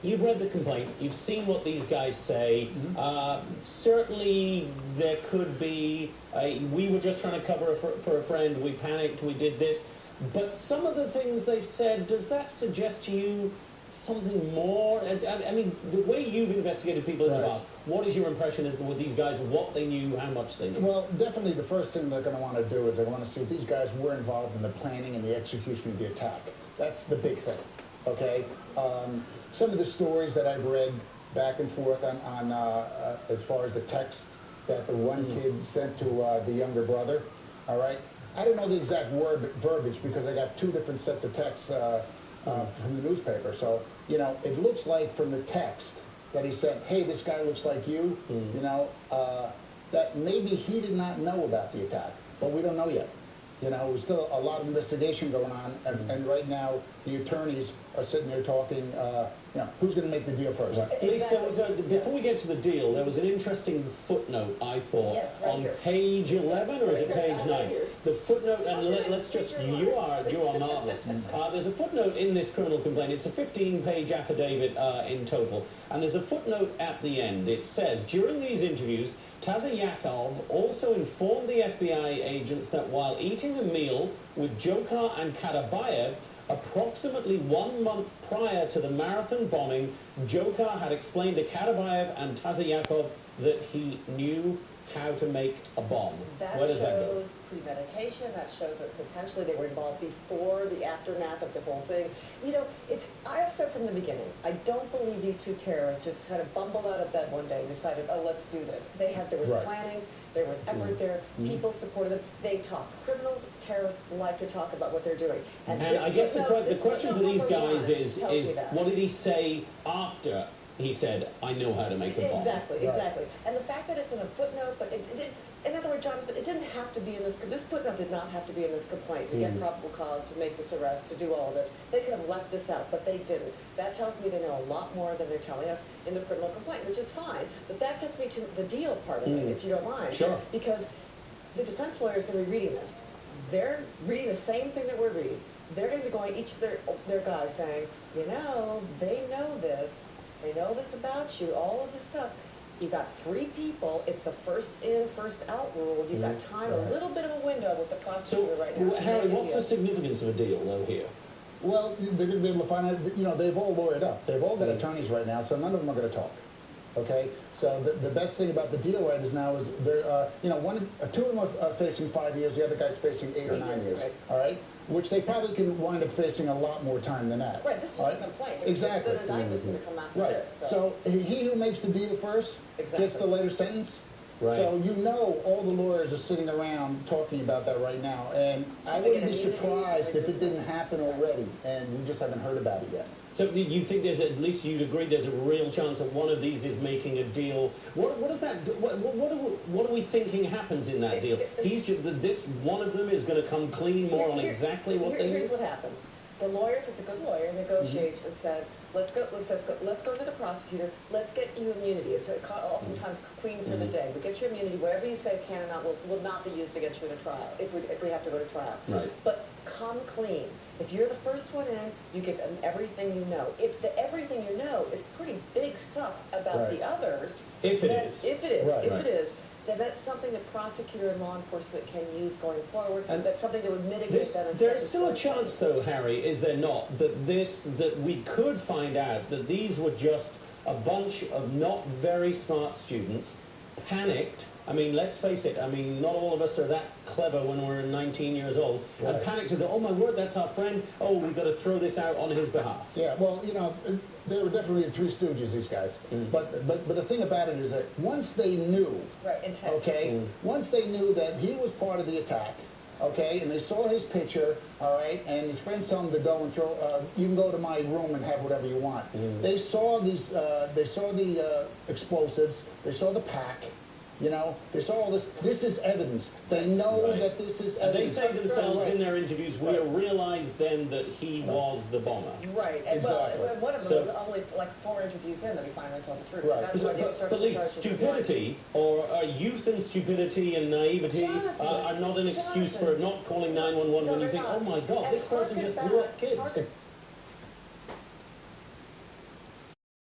You've read the complaint. You've seen what these guys say. Certainly, there could be. We were just trying to cover for a friend. We panicked. We did this. But some of the things they said, does that suggest to you something more? I mean, the way you've investigated people in the past, what is your impression with these guys? What they knew, how much they knew? Well, definitely the first thing they're going to want to do is they want to see if these guys were involved in the planning and the execution of the attack. That's the big thing. Okay. Some of the stories that I've read back and forth on as far as the text that the one kid sent to the younger brother, all right? I don't know the exact verbiage because I got 2 different sets of texts from the newspaper. So, you know, it looks like from the text that he said, hey, this guy looks like you, you know, that maybe he did not know about the attack, but we don't know yet. You know, there's still a lot of investigation going on, and right now the attorneys are sitting there talking, you know, who's going to make the deal first? Lisa, before we get to the deal, there was an interesting footnote, I thought, on page 11, or is it page 9? The footnote, and let's just, you are marvelous. There's a footnote in this criminal complaint. It's a 15-page affidavit in total, and there's a footnote at the end. It says, during these interviews, Yakov also informed the FBI agents that while eating a meal with Dzhokhar and Kadabayev, approximately 1 month prior to the marathon bombing, Dzhokhar had explained to Kadabayev and Yakov that he knew how to make a bomb. Where does that go? That shows premeditation. That shows that potentially they were involved before the aftermath of the whole thing. You know, I've said from the beginning, I don't believe these 2 terrorists just kind of bumbled out of bed one day and decided, oh, let's do this. There was planning, there was effort there, people supported them. They talk. Criminals, terrorists like to talk about what they're doing. And I guess the question for these guys is what did he say after he said, I know how to make a bomb? Exactly. And the fact that it's in a footnote, but it did, in other words, Jonathan, it didn't have to be in this footnote did not have to be in this complaint to get probable cause, to make this arrest, to do all of this. They could have left this out, but they didn't. That tells me they know a lot more than they're telling us in the criminal complaint, which is fine. But that gets me to the deal part of it, if you don't mind. Sure. Because the defense lawyer is going to be reading this. They're reading the same thing that we're reading. They're going to be going, each of their guys saying, you know, they know this. They know this about you, all of this stuff. You've got 3 people. It's a first in, first out rule. You've got time, a little bit of a window with the prosecutor right now. So, Harry, what's the significance of a deal, though, here? Well, they're going to be able to find out, you know, they've all lawyered up. They've all got attorneys right now, so none of them are going to talk. Okay? So the best thing about the deal right now is they're, you know, 2 of them are facing 5 years, the other guy's facing 8 or 9 years. All right? Which they probably can wind up facing a lot more time than that. Right, this is a complaint. Exactly. The indictment's going to come after this. So he who makes the deal first gets the later sentence. Right. So you know all the lawyers are sitting around talking about that right now. And I wouldn't be surprised if it didn't happen already, and we just haven't heard about it yet. So you think there's, at least you'd agree, there's a real chance that one of these is making a deal. What does that, what are we thinking happens in that deal? This one of them is going to come clean more on exactly what they do? Here's what happens. The lawyer, if it's a good lawyer, negotiates and says, let's go to the prosecutor, let's get you immunity. It's oftentimes queen for the day. We get you immunity, whatever you say can and not will not be used to get you in a trial, if we have to go to trial. Right. But come clean. If you're the first one in, you give them everything you know. If the everything you know is pretty big stuff about the others, if it is, then that's something that prosecutor and law enforcement can use going forward. And that's something that would mitigate that. There's still a chance, though, Harry, is there not, that we could find out that these were just a bunch of not very smart students, panicked. I mean, let's face it, I mean, not all of us are that clever when we're 19 years old, and panicked to go, oh my word, that's our friend, oh, we've got to throw this out on his behalf. Yeah, well, you know, they were definitely the 3 stooges, these guys. But the thing about it is that once they knew, once they knew that he was part of the attack, okay, and they saw his picture, all right, and his friends told him to go and throw, you can go to my room and have whatever you want. They saw these, they saw the explosives, they saw the pack, you know, they saw all this. This is evidence. They know that this is evidence. They say themselves in their interviews, we realized then that he was the bomber. Right. And well, one of them was only like 4 interviews in that he finally told the truth. So that's why but at least stupidity, or youth and stupidity and naivety are not an excuse for not calling 911 when you think, oh my God, this person just blew up kids.